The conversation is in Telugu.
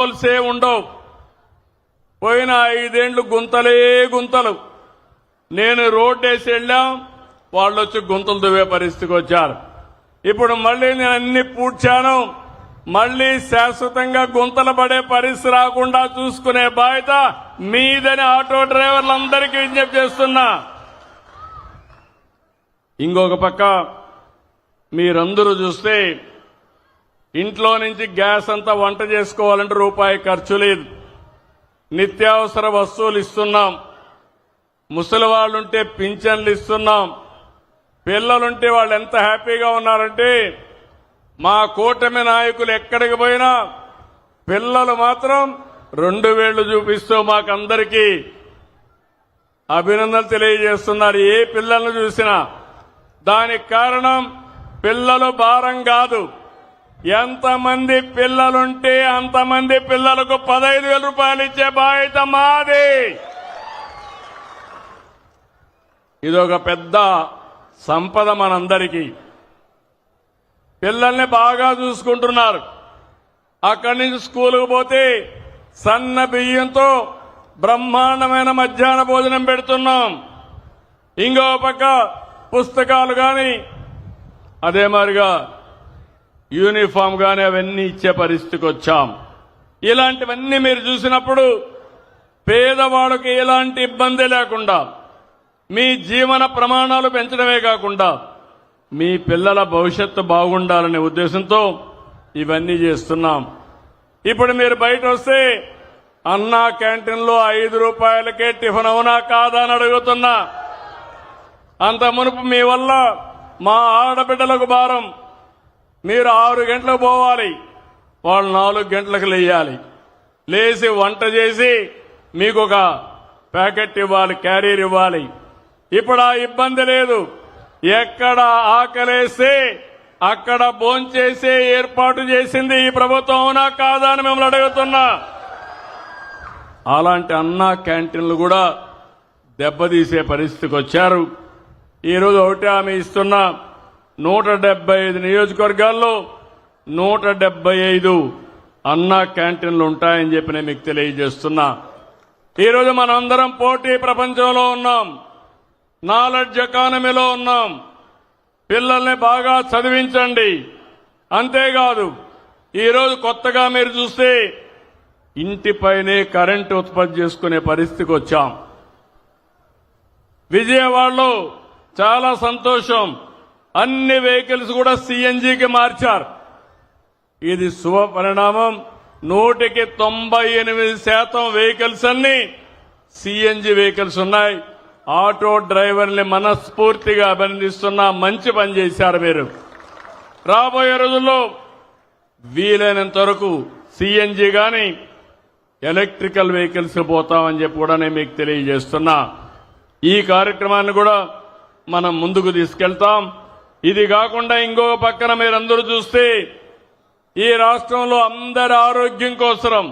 పోల్సే ఉండవు. పోయిన 5 ఏళ్లు గుంతలే గుంతలు. నేను రోడ్డేసి వెళ్ళాం, వాళ్ళు వచ్చి గుంతలు దువ్వే పరిస్థితికి వచ్చారు. ఇప్పుడు మళ్లీ నేను అన్ని పూడ్చాను. మళ్లీ శాశ్వతంగా గుంతలు పడే పరిస్థితి రాకుండా చూసుకునే బాధ్యత మీదని ఆటో డ్రైవర్లందరికీ విజ్ఞప్తి చేస్తున్నా. ఇంకొక పక్క మీరందరూ చూస్తే ఇంట్లో నుంచి గ్యాస్ అంతా వంట చేసుకోవాలంటే రూపాయి ఖర్చు లేదు. నిత్యావసర వస్తువులు ఇస్తున్నాం. ముసలి వాళ్ళుంటే పింఛన్లు ఇస్తున్నాం. పిల్లలుంటే వాళ్ళు ఎంత హ్యాపీగా ఉన్నారంటే మా కూటమి నాయకులు ఎక్కడికి పోయినా పిల్లలు మాత్రం 2 వేళ్లు చూపిస్తూ మాకందరికీ అభినందనలు తెలియజేస్తున్నారు. ఏ పిల్లలను చూసినా దానికి కారణం పిల్లలు భారం కాదు. ఎంతమంది పిల్లలుంటే అంతమంది పిల్లలకు 15,000 రూపాయలు ఇచ్చే బాధ్యత మాది. ఇదొక పెద్ద సంపద మనందరికీ. పిల్లల్ని బాగా చూసుకుంటున్నారు. అక్కడి నుంచి స్కూలుకు పోతే సన్న బియ్యంతో బ్రహ్మాండమైన మధ్యాహ్న భోజనం పెడుతున్నాం. ఇంకో పక్క పుస్తకాలు గాని అదే మాదిరిగా యూనిఫామ్ గాని అవన్నీ ఇచ్చే పరిస్థితికి వచ్చాం. ఇలాంటివన్నీ మీరు చూసినప్పుడు పేదవాళ్ళకి ఎలాంటి ఇబ్బంది లేకుండా మీ జీవన ప్రమాణాలు పెంచడమే కాకుండా మీ పిల్లల భవిష్యత్తు బాగుండాలనే ఉద్దేశంతో ఇవన్నీ చేస్తున్నాం. ఇప్పుడు మీరు బయట వస్తే అన్నా క్యాంటీన్లో 5 రూపాయలకే టిఫిన్ అవునా కాదా అని అడుగుతున్నా. అంత మునుపు మీ వల్ల మా ఆడబిడ్డలకు భారం. మీరు 6 గంటలకు పోవాలి, వాళ్ళు 4 గంటలకు లేయాలి. లేచి వంట చేసి మీకు ఒక ప్యాకెట్ ఇవ్వాలి, క్యారియర్ ఇవ్వాలి. ఇప్పుడు ఆ ఇబ్బంది లేదు. ఎక్కడ ఆకలేస్తే అక్కడ భోంచేసే ఏర్పాటు చేసింది ఈ ప్రభుత్వం అవునా కాదా అని మిమ్మల్ని అడుగుతున్నా. అలాంటి అన్నా క్యాంటీన్లు కూడా దెబ్బతీసే పరిస్థితికి వచ్చారు. ఈరోజు ఒకటి హామీ ఇస్తున్నా, 175 నియోజకవర్గాల్లో 175 అన్నా క్యాంటీన్లు ఉంటాయని చెప్పి నేను మీకు తెలియజేస్తున్నా. ఈరోజు మనందరం పోటీ ప్రపంచంలో ఉన్నాం, నాలెడ్జ్ ఎకానమీలో ఉన్నాం. పిల్లల్ని బాగా చదివించండి. అంతేకాదు ఈరోజు కొత్తగా మీరు చూస్తే ఇంటిపైనే కరెంటు ఉత్పత్తి చేసుకునే పరిస్థితికి వచ్చాం. విజయవాడలో చాలా సంతోషం, అన్ని వెహికల్స్ కూడా సిఎన్జికి మార్చారు. ఇది శుభ పరిణామం. 100కి 98% వెహికల్స్ అన్ని సిఎన్జి వెహికల్స్ ఉన్నాయి. ఆటో డ్రైవర్ని మనస్ఫూర్తిగా అభినందిస్తున్నా. మంచి పని చేశారు మీరు. రాబోయే రోజుల్లో వీలైనంత వరకు సిఎన్జి గాని ఎలక్ట్రికల్ వెహికల్స్ పోతామని చెప్పి కూడా నేను మీకు తెలియజేస్తున్నా. ఈ కార్యక్రమాన్ని కూడా మనం ముందుకు తీసుకెళ్తాం. ఇది కాకుండా ఇంకో పక్కన మీరందరూ చూస్తే ఈ రాష్ట్రంలో అందరి ఆరోగ్యం కోసం